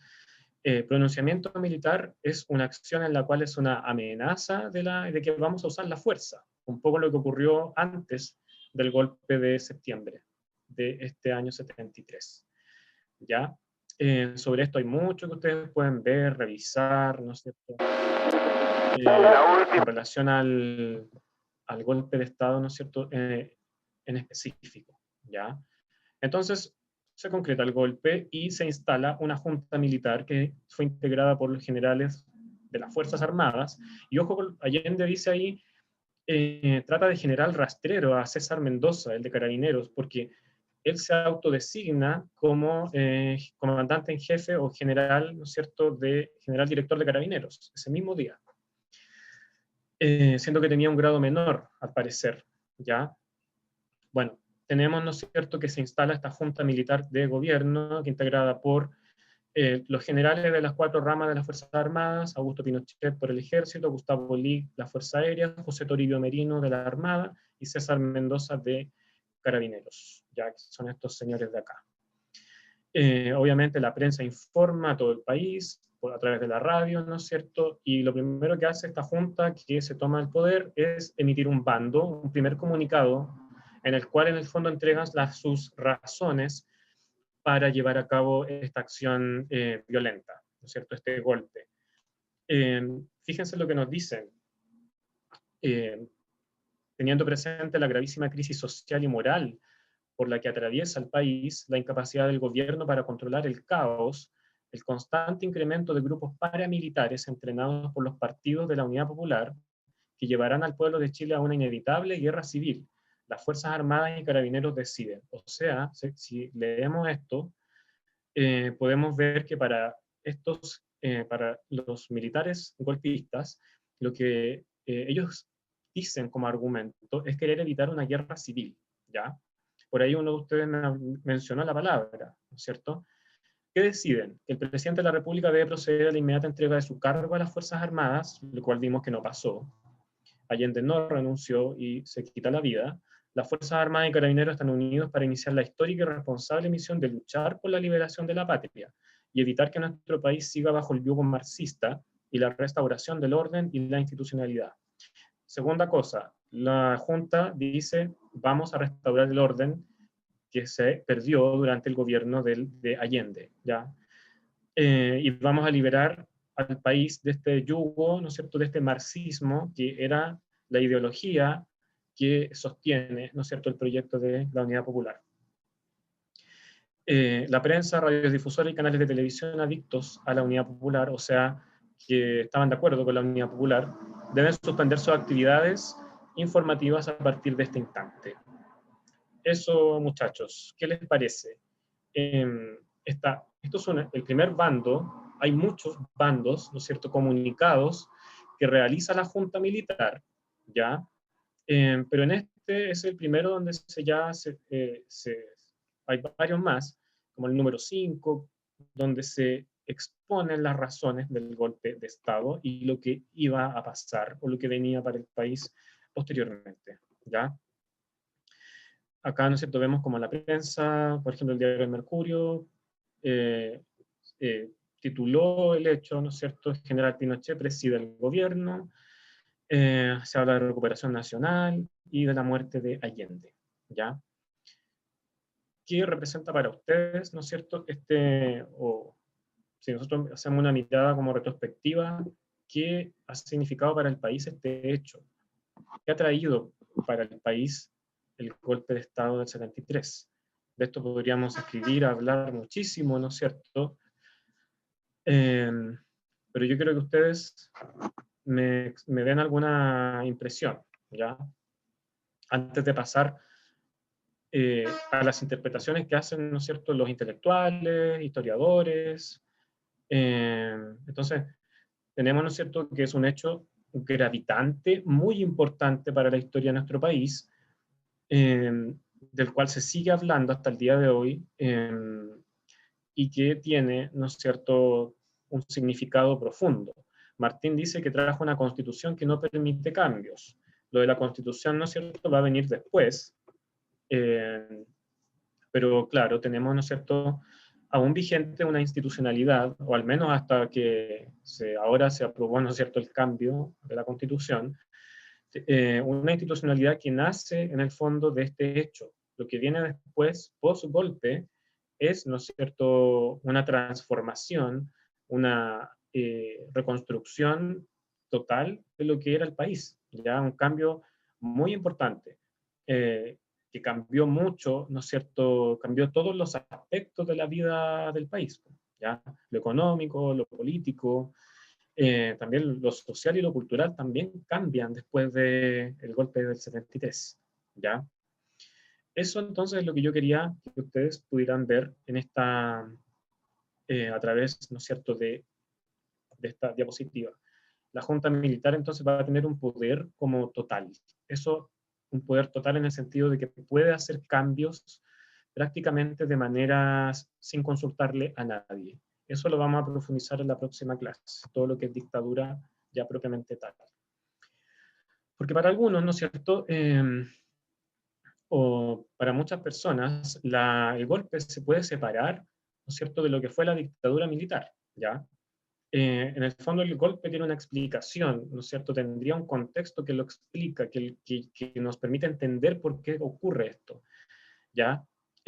Pronunciamiento militar es una acción en la cual es una amenaza de que vamos a usar la fuerza, un poco lo que ocurrió antes del golpe de septiembre de este año 73. ¿Ya? Sobre esto hay mucho que ustedes pueden ver, revisar, ¿no es cierto? En relación al al golpe de Estado, ¿no es cierto?, en específico, ¿ya? Entonces, se concreta el golpe y se instala una junta militar que fue integrada por los generales de las Fuerzas Armadas, y ojo, Allende dice ahí, trata de general rastrero a César Mendoza, el de Carabineros, porque él se autodesigna como comandante en jefe o general, ¿no es cierto?, general director de Carabineros, ese mismo día. Siendo que tenía un grado menor, al parecer, ¿ya? Bueno, tenemos, ¿no es cierto?, que se instala esta junta militar de gobierno, que integrada por los generales de las 4 ramas de las Fuerzas Armadas, Augusto Pinochet por el Ejército, Gustavo Lee, la Fuerza Aérea, José Toribio Merino de la Armada, y César Mendoza de Carabineros, ya que son estos señores de acá. Obviamente la prensa informa a todo el país, a través de la radio, ¿no es cierto? Y lo primero que hace esta junta que se toma el poder es emitir un bando, un primer comunicado, en el cual en el fondo entregan sus razones para llevar a cabo esta acción violenta, ¿no es cierto?, este golpe. Fíjense lo que nos dicen. Teniendo presente la gravísima crisis social y moral por la que atraviesa el país, la incapacidad del gobierno para controlar el caos, el constante incremento de grupos paramilitares entrenados por los partidos de la Unidad Popular, que llevarán al pueblo de Chile a una inevitable guerra civil. Las Fuerzas Armadas y Carabineros deciden. O sea, si leemos esto, podemos ver que para los militares golpistas, lo que ellos dicen como argumento es querer evitar una guerra civil, ¿ya? Por ahí uno de ustedes mencionó la palabra, ¿no es cierto? ¿Qué deciden? Que el presidente de la República debe proceder a la inmediata entrega de su cargo a las Fuerzas Armadas, lo cual vimos que no pasó. Allende no renunció y se quita la vida. Las Fuerzas Armadas y Carabineros están unidos para iniciar la histórica y responsable misión de luchar por la liberación de la patria y evitar que nuestro país siga bajo el yugo marxista y la restauración del orden y la institucionalidad. Segunda cosa, la Junta dice, vamos a restaurar el orden que se perdió durante el gobierno de Allende, ¿ya? Y vamos a liberar al país de este yugo, ¿no es cierto?, de este marxismo, que era la ideología que sostiene, ¿no es cierto?, el proyecto de la Unidad Popular. La prensa, radiodifusora y canales de televisión adictos a la Unidad Popular, o sea, que estaban de acuerdo con la Unidad Popular, deben suspender sus actividades informativas a partir de este instante. Eso, muchachos, ¿qué les parece? Esto es el primer bando, hay muchos bandos, ¿no es cierto?, comunicados que realiza la Junta Militar, ¿ya? Pero en este es el primero donde hay varios más, como el número 5, donde se exponen las razones del golpe de Estado y lo que iba a pasar o lo que venía para el país posteriormente, ¿ya? Acá, ¿no es cierto?, vemos como la prensa, por ejemplo, el diario El Mercurio, tituló el hecho, ¿no es cierto?, el general Pinochet preside el gobierno, se habla de recuperación nacional y de la muerte de Allende, ¿ya? ¿Qué representa para ustedes, ¿no es cierto?, si nosotros hacemos una mirada como retrospectiva, ¿qué ha significado para el país este hecho? ¿Qué ha traído para el país el golpe de Estado del 73? De esto podríamos escribir, hablar muchísimo, ¿no es cierto? Pero yo quiero que ustedes me den alguna impresión, ¿ya? Antes de pasar a las interpretaciones que hacen, ¿no es cierto?, los intelectuales, historiadores. Entonces, tenemos, ¿no es cierto?, que es un hecho gravitante, muy importante para la historia de nuestro país, del cual se sigue hablando hasta el día de hoy, y que tiene, ¿no es cierto?, un significado profundo. Martín dice que trajo una constitución que no permite cambios. Lo de la constitución, ¿no es cierto?, va a venir después, pero claro, tenemos, ¿no es cierto?, aún vigente una institucionalidad, o al menos hasta que ahora se aprobó, ¿no es cierto?, el cambio de la Constitución, una institucionalidad que nace en el fondo de este hecho. Lo que viene después, post-golpe, es, ¿no es cierto?, una transformación, una reconstrucción total de lo que era el país, ya un cambio muy importante, que cambió mucho, ¿no es cierto?, cambió todos los aspectos de la vida del país, ¿ya? Lo económico, lo político, también lo social y lo cultural también cambian después del golpe del 73, ¿ya? Eso entonces es lo que yo quería que ustedes pudieran ver en esta, a través, ¿no es cierto?, de esta diapositiva. La Junta Militar entonces va a tener un poder como total. Eso, un poder total en el sentido de que puede hacer cambios prácticamente de maneras sin consultarle a nadie. Eso lo vamos a profundizar en la próxima clase, todo lo que es dictadura ya propiamente tal. Porque para algunos, ¿no es cierto?, o para muchas personas, el golpe se puede separar, ¿no es cierto?, de lo que fue la dictadura militar, ¿ya? En el fondo el golpe tiene una explicación, ¿no es cierto?, tendría un contexto que lo explica, que nos permite entender por qué ocurre esto, ¿ya?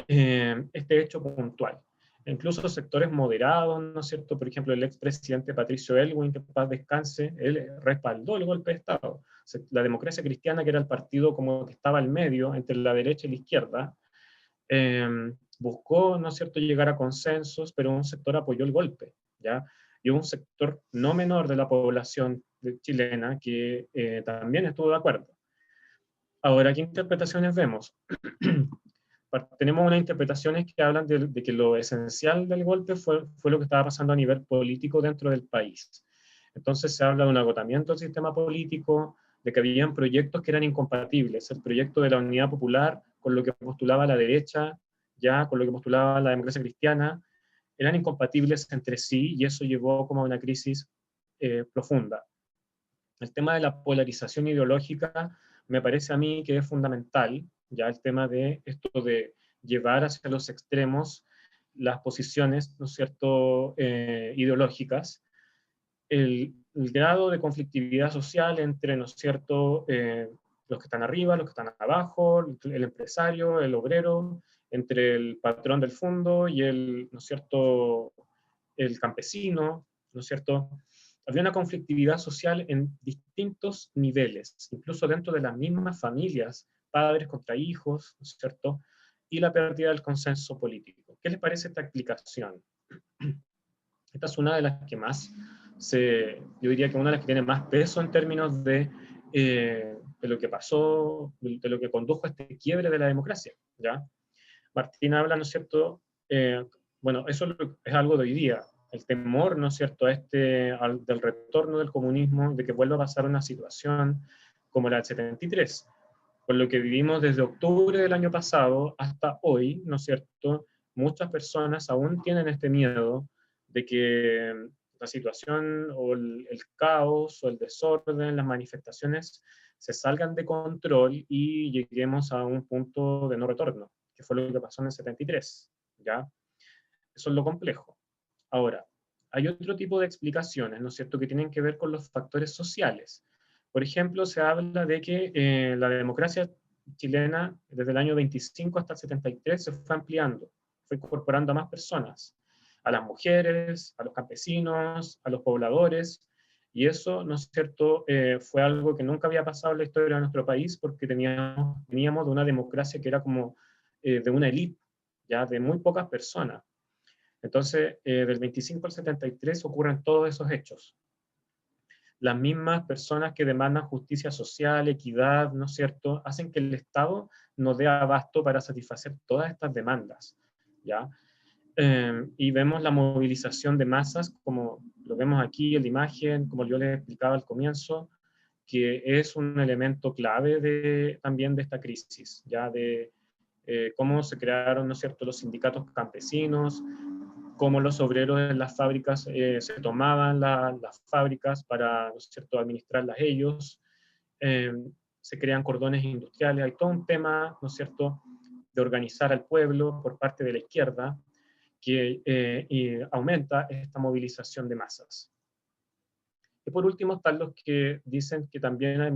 Este hecho puntual. Incluso sectores moderados, ¿no es cierto?, por ejemplo, el expresidente Patricio Aylwin, que en paz descanse, él respaldó el golpe de Estado. La Democracia Cristiana, que era el partido como que estaba al medio, entre la derecha y la izquierda, buscó, ¿no es cierto?, llegar a consensos, pero un sector apoyó el golpe, ¿ya? Y un sector no menor de la población chilena que también estuvo de acuerdo. Ahora, ¿qué interpretaciones vemos? Tenemos unas interpretaciones que hablan de que lo esencial del golpe fue lo que estaba pasando a nivel político dentro del país. Entonces se habla de un agotamiento del sistema político, de que habían proyectos que eran incompatibles, el proyecto de la unidad popular con lo que postulaba la derecha, ya con lo que postulaba la democracia cristiana, eran incompatibles entre sí y eso llevó como a una crisis profunda. El tema de la polarización ideológica me parece a mí que es fundamental, ya el tema de esto de llevar hacia los extremos las posiciones, ¿no es cierto?, ideológicas, el grado de conflictividad social entre, ¿no es cierto?, los que están arriba, los que están abajo, el empresario, el obrero, entre el patrón del fondo y el, ¿no es cierto?, el campesino, ¿no es cierto?, había una conflictividad social en distintos niveles, incluso dentro de las mismas familias, padres contra hijos, ¿no es cierto?, y la pérdida del consenso político. ¿Qué les parece esta explicación? Esta es una de las que más yo diría que una de las que tiene más peso en términos de lo que pasó, de lo que condujo a este quiebre de la democracia, ¿ya? Martín habla, ¿no es cierto?, bueno, eso es algo de hoy día, el temor, ¿no es cierto?, del retorno del comunismo, de que vuelva a pasar una situación como la del 73, por lo que vivimos desde octubre del año pasado hasta hoy, ¿no es cierto?, muchas personas aún tienen este miedo de que la situación o el caos o el desorden, las manifestaciones se salgan de control y lleguemos a un punto de no retorno, que fue lo que pasó en el 73, ¿ya? Eso es lo complejo. Ahora, hay otro tipo de explicaciones, ¿no es cierto?, que tienen que ver con los factores sociales. Por ejemplo, se habla de que la democracia chilena, desde el año 25 hasta el 73, se fue ampliando, fue incorporando a más personas, a las mujeres, a los campesinos, a los pobladores, y eso, ¿no es cierto?, fue algo que nunca había pasado en la historia de nuestro país, porque veníamos de una democracia que era como de una élite, ya de muy pocas personas. Entonces, del 25 al 73 ocurren todos esos hechos. Las mismas personas que demandan justicia social, equidad, ¿no es cierto?, hacen que el Estado no dé abasto para satisfacer todas estas demandas, ¿ya? Y vemos la movilización de masas, como lo vemos aquí en la imagen, como yo les explicaba al comienzo, que es un elemento clave también de esta crisis, ya de cómo se crearon, ¿no es cierto?, los sindicatos campesinos, cómo los obreros en las fábricas se tomaban las fábricas para, ¿no es cierto?, administrarlas ellos, se crean cordones industriales, hay todo un tema, ¿no es cierto?, de organizar al pueblo por parte de la izquierda, que aumenta esta movilización de masas. Y por último están los que dicen que también tiene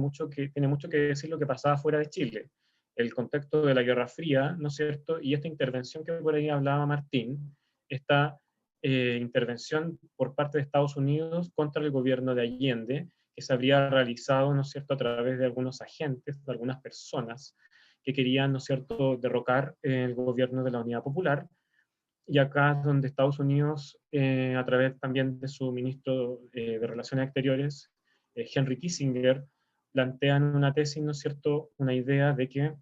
mucho que decir lo que pasaba fuera de Chile, el contexto de la Guerra Fría, ¿no es cierto?, y esta intervención que por ahí hablaba Martín, esta intervención por parte de Estados Unidos contra el gobierno de Allende, que se habría realizado, ¿no es cierto?, a través de algunos agentes, de algunas personas que querían, ¿no es cierto?, derrocar el gobierno de la Unidad Popular. Y acá es donde Estados Unidos, a través también de su ministro de Relaciones Exteriores, Henry Kissinger, plantean una tesis, ¿no es cierto?, una idea de que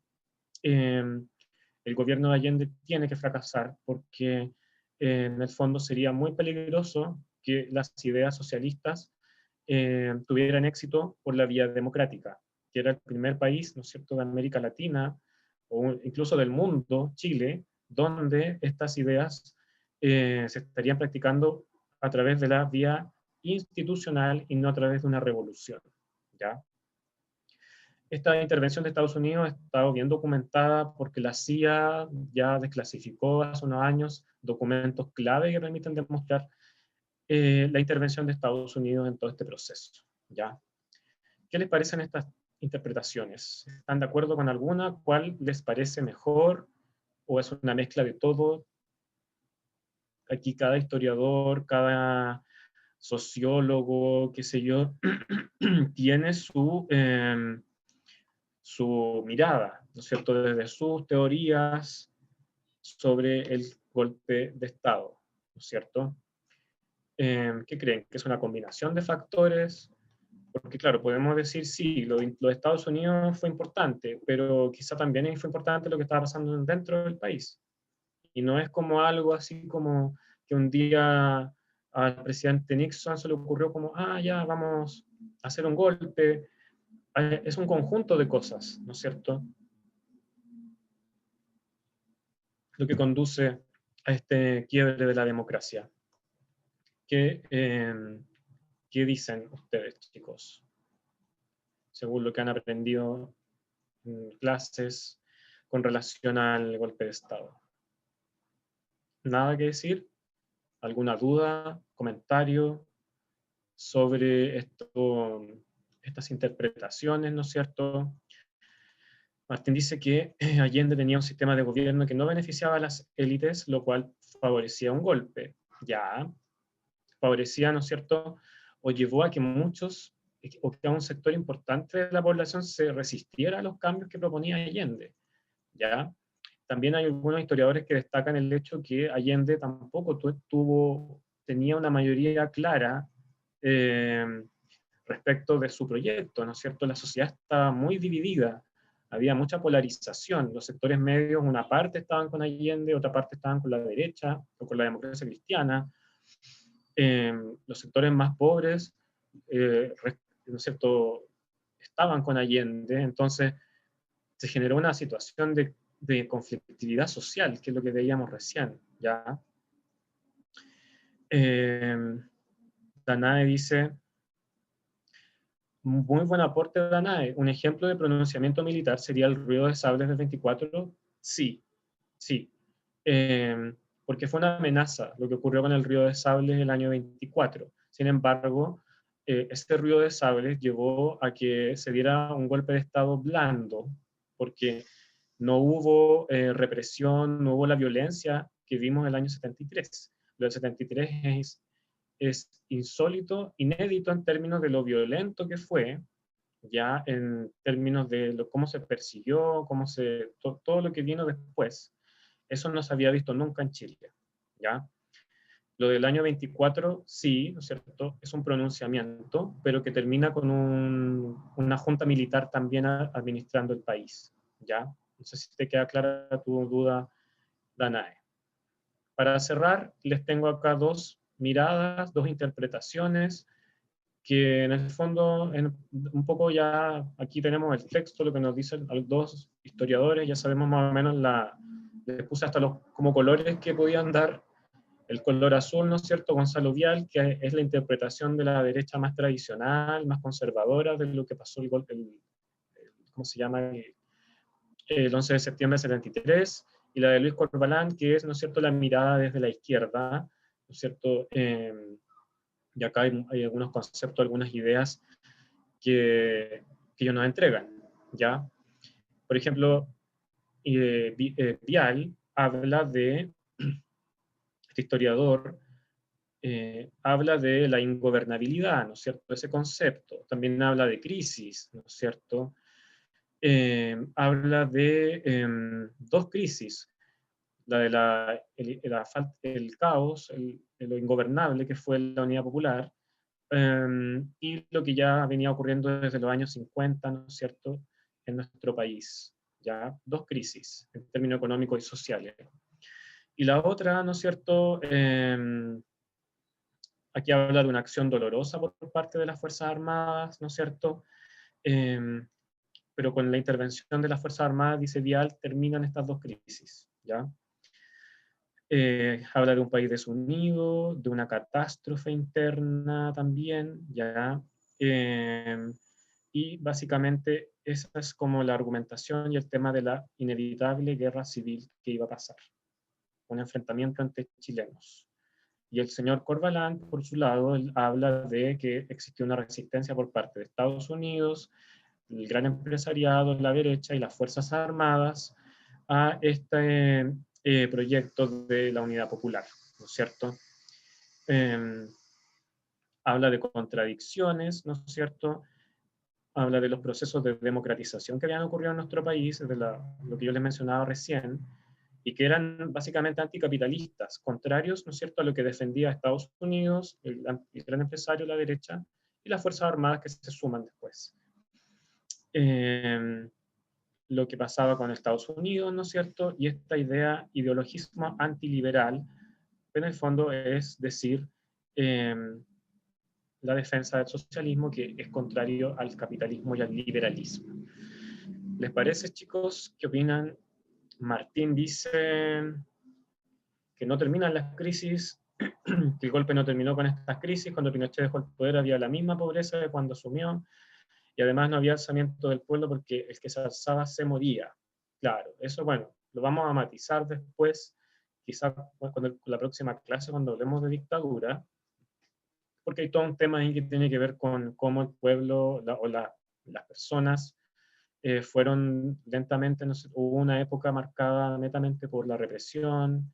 el gobierno de Allende tiene que fracasar porque en el fondo sería muy peligroso que las ideas socialistas tuvieran éxito por la vía democrática, que era el primer país, ¿no es cierto?, de América Latina, o incluso del mundo, Chile, donde estas ideas se estarían practicando a través de la vía institucional y no a través de una revolución, ¿ya? Esta intervención de Estados Unidos ha estado bien documentada porque la CIA ya desclasificó hace unos años documentos clave que permiten demostrar la intervención de Estados Unidos en todo este proceso, ¿ya? ¿Qué les parecen estas interpretaciones? ¿Están de acuerdo con alguna? ¿Cuál les parece mejor? ¿O es una mezcla de todo? Aquí cada historiador, cada sociólogo, qué sé yo, tiene su mirada, ¿no es cierto?, desde sus teorías sobre el golpe de Estado, ¿no es cierto? ¿Qué creen? ¿Que es una combinación de factores? Porque claro, podemos decir, sí, lo de Estados Unidos fue importante, pero quizá también fue importante lo que estaba pasando dentro del país. Y no es como algo así como que un día al presidente Nixon se le ocurrió como, ya, vamos a hacer un golpe. Es un conjunto de cosas, ¿no es cierto?, lo que conduce a este quiebre de la democracia. ¿Qué dicen ustedes, chicos? Según lo que han aprendido en clases con relación al golpe de Estado. ¿Nada que decir? ¿Alguna duda, comentario sobre estas interpretaciones, ¿no es cierto? Martín dice que Allende tenía un sistema de gobierno que no beneficiaba a las élites, lo cual favorecía un golpe. Ya, favorecía, ¿no es cierto?, o llevó a que muchos, o que a un sector importante de la población se resistiera a los cambios que proponía Allende. Ya, también hay algunos historiadores que destacan el hecho que Allende tampoco tenía una mayoría clara respecto de su proyecto, ¿no es cierto? La sociedad estaba muy dividida, había mucha polarización, los sectores medios, una parte estaban con Allende, otra parte estaban con la derecha, o con la democracia cristiana, los sectores más pobres, ¿no es cierto?, estaban con Allende, entonces se generó una situación de conflictividad social, que es lo que veíamos recién, ¿ya? Danae dice, muy buen aporte de Danae, un ejemplo de pronunciamiento militar sería el ruido de sables del 24, sí, sí, porque fue una amenaza lo que ocurrió con el ruido de sables el año 24, sin embargo, este ruido de sables llevó a que se diera un golpe de Estado blando, porque no hubo represión, no hubo la violencia que vimos el año 73. Lo del 73 es insólito, inédito en términos de lo violento que fue, ya en términos de cómo se persiguió, todo lo que vino después. Eso no se había visto nunca en Chile, ¿ya? Lo del año 24, sí, ¿no es cierto?, es un pronunciamiento, pero que termina con una junta militar también administrando el país, ¿ya? No sé si te queda clara tu duda, Danae. Para cerrar, les tengo acá dos miradas, dos interpretaciones, que en el fondo, un poco ya, aquí tenemos el texto, lo que nos dicen los dos historiadores, ya sabemos más o menos les puse hasta los como colores que podían dar. El color azul, ¿no es cierto?, Gonzalo Vial, que es la interpretación de la derecha más tradicional, más conservadora de lo que pasó ¿cómo se llama?, el 11 de septiembre de 73, y la de Luis Corbalán, que es, ¿no es cierto?, la mirada desde la izquierda, ¿no es cierto?, y acá hay algunos conceptos, algunas ideas que ellos nos entregan, ¿ya? Por ejemplo, Vial habla de, este historiador, habla de la ingobernabilidad, ¿no es cierto?, ese concepto. También habla de crisis, ¿no es cierto?, habla de dos crisis, la de el caos, lo ingobernable que fue la Unidad Popular, y lo que ya venía ocurriendo desde los años 50, ¿no es cierto?, en nuestro país. ¿Ya? Dos crisis, en términos económicos y sociales. Y la otra, ¿no es cierto?, aquí habla de una acción dolorosa por parte de las Fuerzas Armadas, ¿no es cierto?, pero con la intervención de las Fuerzas Armadas, dice Vial, terminan estas dos crisis, ¿ya? Habla de un país desunido, de una catástrofe interna también, ¿ya? Y básicamente esa es como la argumentación y el tema de la inevitable guerra civil que iba a pasar, un enfrentamiento entre chilenos. Y el señor Corvalán, por su lado, él habla de que existió una resistencia por parte de Estados Unidos, el gran empresariado, la derecha y las Fuerzas Armadas a este proyecto de la Unidad Popular, ¿no es cierto? Habla de contradicciones, ¿no es cierto? Habla de los procesos de democratización que habían ocurrido en nuestro país, de lo que yo les mencionaba recién, y que eran básicamente anticapitalistas, contrarios, ¿no es cierto?, a lo que defendía Estados Unidos, el gran empresario, la derecha, y las Fuerzas Armadas que se suman después. Lo que pasaba con Estados Unidos, ¿no es cierto?, y esta idea, ideologismo antiliberal, en el fondo es decir, la defensa del socialismo que es contrario al capitalismo y al liberalismo. ¿Les parece, chicos? ¿Qué opinan? Martín dice que no terminan las crisis, que el golpe no terminó con estas crisis, cuando Pinochet dejó el poder había la misma pobreza de cuando asumió, y además no había alzamiento del pueblo porque el que se alzaba se moría. Claro, eso bueno, lo vamos a matizar después, quizás con la próxima clase cuando hablemos de dictadura, porque hay todo un tema ahí que tiene que ver con cómo el pueblo las personas fueron lentamente, no sé, hubo una época marcada netamente por la represión,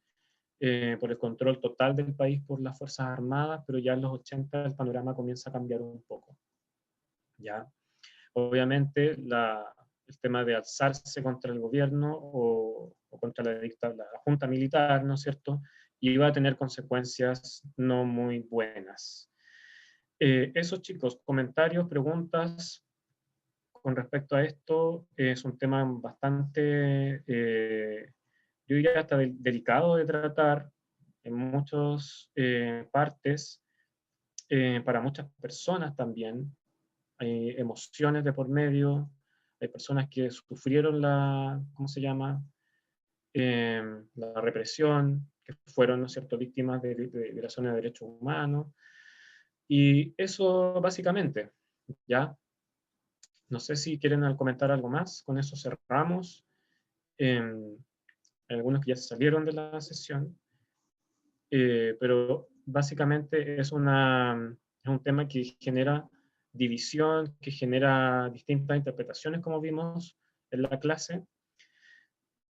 por el control total del país por las Fuerzas Armadas, pero ya en los 80 el panorama comienza a cambiar un poco. ¿Ya? Obviamente el tema de alzarse contra el gobierno o contra la junta militar, ¿no es cierto?, iba a tener consecuencias no muy buenas. Eso, chicos, comentarios, preguntas con respecto a esto. Es un tema bastante, yo diría hasta delicado de tratar en muchas partes, para muchas personas también. Hay emociones de por medio, hay personas que sufrieron ¿cómo se llama?, la represión, que fueron, ¿no es cierto?, víctimas de violaciones de derechos humanos, y eso básicamente, ¿ya? No sé si quieren comentar algo más, con eso cerramos. Hay algunos que ya salieron de la sesión, pero básicamente es un tema que genera división, que genera distintas interpretaciones, como vimos en la clase,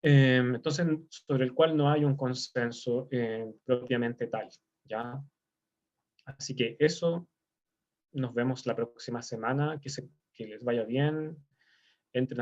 entonces sobre el cual no hay un consenso propiamente tal, ¿ya? Así que eso, nos vemos la próxima semana, que les vaya bien, entren